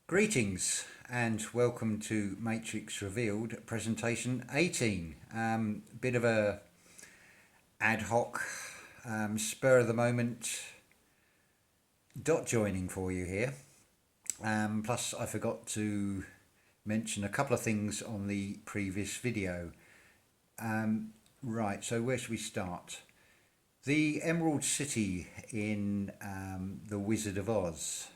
Greetings and welcome to Matrix Revealed presentation 18. Bit of a ad hoc, spur of the moment dot joining for you here. Plus I forgot to mention a couple of things on the previous video. Right, so where should we start? The Emerald City in The Wizard of Oz.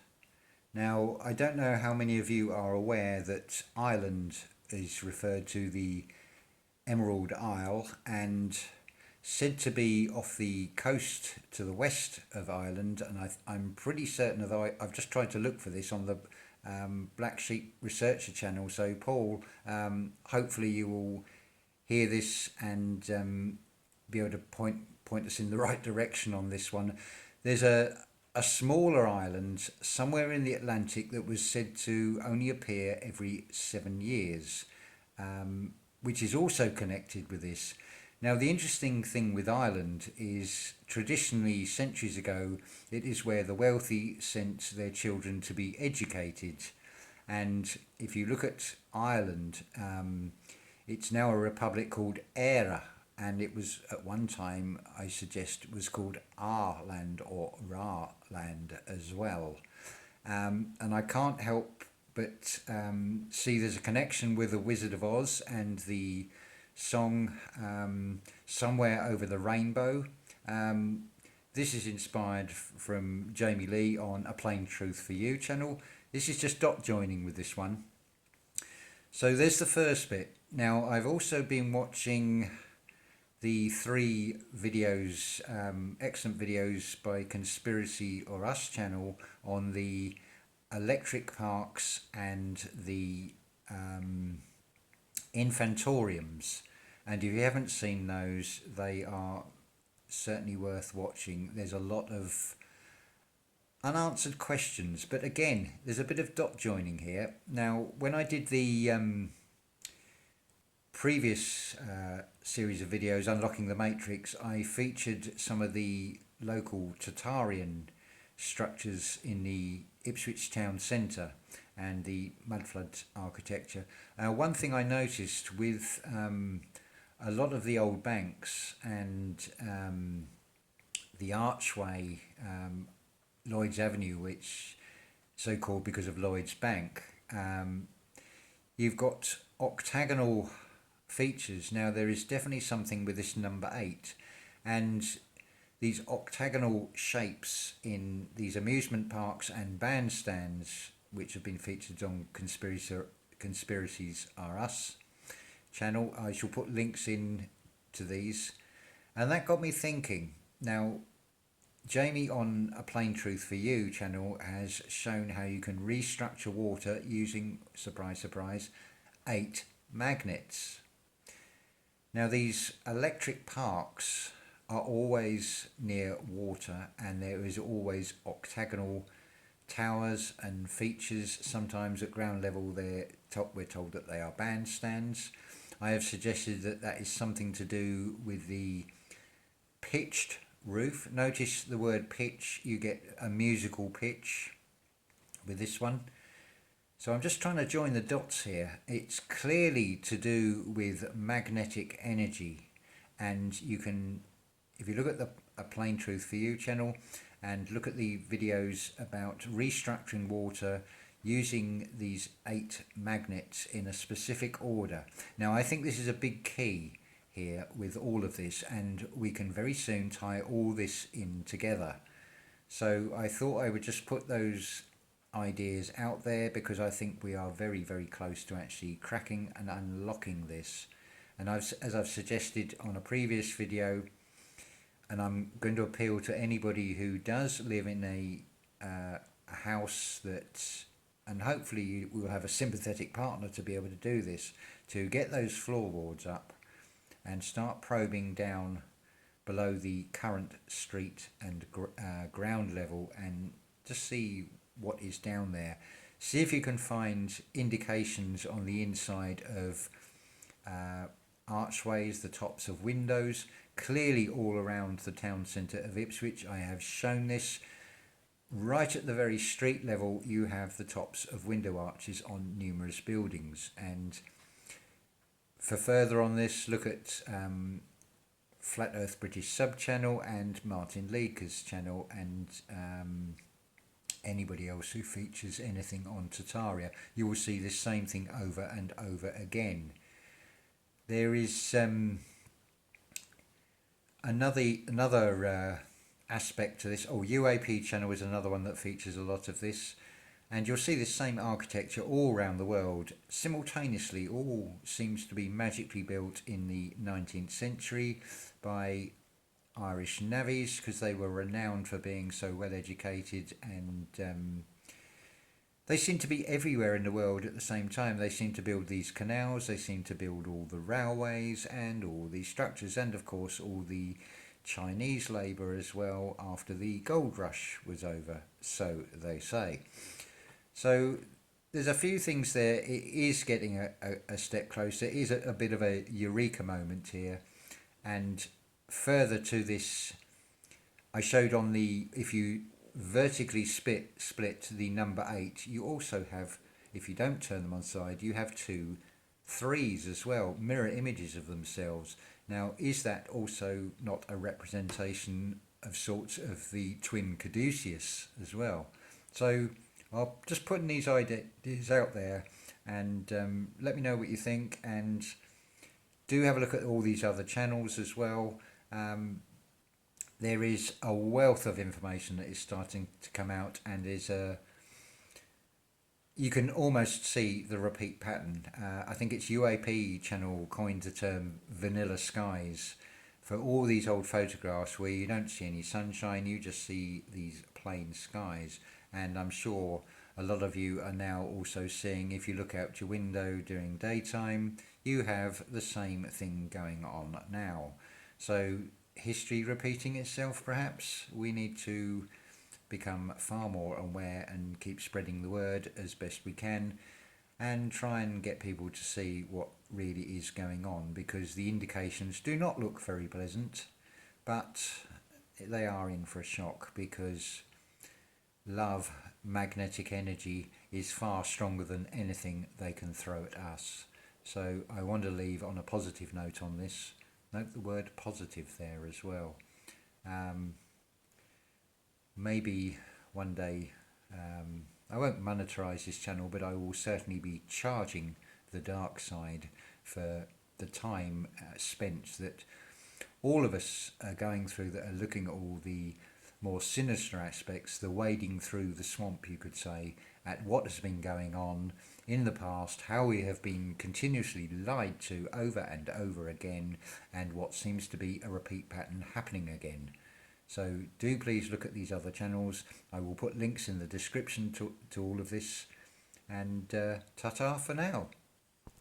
Now, I don't know how many of you are aware that Ireland is referred to the Emerald Isle and said to be off the coast to the west of Ireland. And I'm pretty certain, although I've just tried to look for this on the Black Sheep Researcher channel. So, Paul, hopefully you will hear this and be able to point us in the right direction on this one. There's a smaller island somewhere in the Atlantic that was said to only appear every 7 years, which is also connected with this. Now, the interesting thing with Ireland is traditionally, centuries ago, it is where the wealthy sent their children to be educated. And if you look at Ireland, it's now a republic called Eire, and it was at one time, I suggest, was called Ireland or Ra land as well. And I can't help but see there's a connection with The Wizard of Oz and the song Somewhere Over the Rainbow. This is inspired from Jamie Lee on A Plain Truth for You channel. This is just dot joining with this one. So there's the first bit. Now, I've also been watching the three videos, excellent videos by Conspiracy or Us channel on the electric parks and the infantoriums. And if you haven't seen those, they are certainly worth watching. There's a lot of unanswered questions, but again, there's a bit of dot joining here. Now, when I did the previous series of videos, Unlocking the Matrix, I featured some of the local Tartarian structures in the Ipswich town centre and the mudflood architecture. One thing I noticed with a lot of the old banks and the archway, Lloyd's Avenue, which so called because of Lloyd's Bank, you've got octagonal features. Now, there is definitely something with this number 8, and these octagonal shapes in these amusement parks and bandstands, which have been featured on Conspiracies Are Us channel. I shall put links in to these, and that got me thinking. Now, Jamie on A Plain Truth for You channel has shown how you can restructure water using, surprise surprise, 8 magnets. Now, these electric parks are always near water, and there is always octagonal towers and features. Sometimes at ground level we're told that they are bandstands. I have suggested that that is something to do with the pitched roof. Notice the word pitch, you get a musical pitch with this one. So I'm just trying to join the dots here. It's clearly to do with magnetic energy, and you can, if you look at the A Plain Truth for You channel and look at the videos about restructuring water using these 8 magnets in a specific order. Now, I think this is a big key here with all of this, and we can very soon tie all this in together. So I thought I would just put those ideas out there because I think we are very, very close to actually cracking and unlocking this. And as I've suggested on a previous video, and I'm going to appeal to anybody who does live in a house that, and hopefully you will have a sympathetic partner to be able to do this, to get those floorboards up and start probing down below the current street and ground level and just see what is down there. See if you can find indications on the inside of archways, the tops of windows, clearly all around the town centre of Ipswich. I have shown this. right at the very street level, you have the tops of window arches on numerous buildings. And for further on this, look at Flat Earth British Sub-channel and Martin Liedtke's channel, and anybody else who features anything on Tartaria. You will see this same thing over and over again. There is another aspect to this. UAP channel is another one that features a lot of this, and you'll see this same architecture all around the world simultaneously. All seems to be magically built in the 19th century by Irish navvies, because they were renowned for being so well educated, and they seem to be everywhere in the world at the same time. They seem to build these canals, they seem to build all the railways and all these structures, and of course all the Chinese labour as well after the gold rush was over, so they say. So there's a few things there. It is getting a step closer. It is a bit of a eureka moment here. And further to this, I showed on the, if you vertically split the number 8, you also have, if you don't turn them on side, you have 2 3s as well, mirror images of themselves. Now, is that also not a representation of sorts of the twin caduceus as well? So I'll just putting these ideas out there, and let me know what you think, and do have a look at all these other channels as well. There is a wealth of information that is starting to come out, and you can almost see the repeat pattern. I think it's UAP channel coined the term vanilla skies for all these old photographs where you don't see any sunshine, you just see these plain skies. And I'm sure a lot of you are now also seeing, if you look out your window during daytime, you have the same thing going on now. So history repeating itself, perhaps. We need to become far more aware and keep spreading the word as best we can, and try and get people to see what really is going on, because the indications do not look very pleasant, but they are in for a shock, because love, magnetic energy, is far stronger than anything they can throw at us. So I want to leave on a positive note on this. Note the word positive there as well. Maybe one day, I won't monetize this channel, but I will certainly be charging the dark side for the time spent that all of us are going through, that are looking at all the more sinister aspects, the wading through the swamp, you could say, at what has been going on in the past, how we have been continuously lied to over and over again, and what seems to be a repeat pattern happening again. So do please look at these other channels. I will put links in the description to all of this, and ta-ta for now.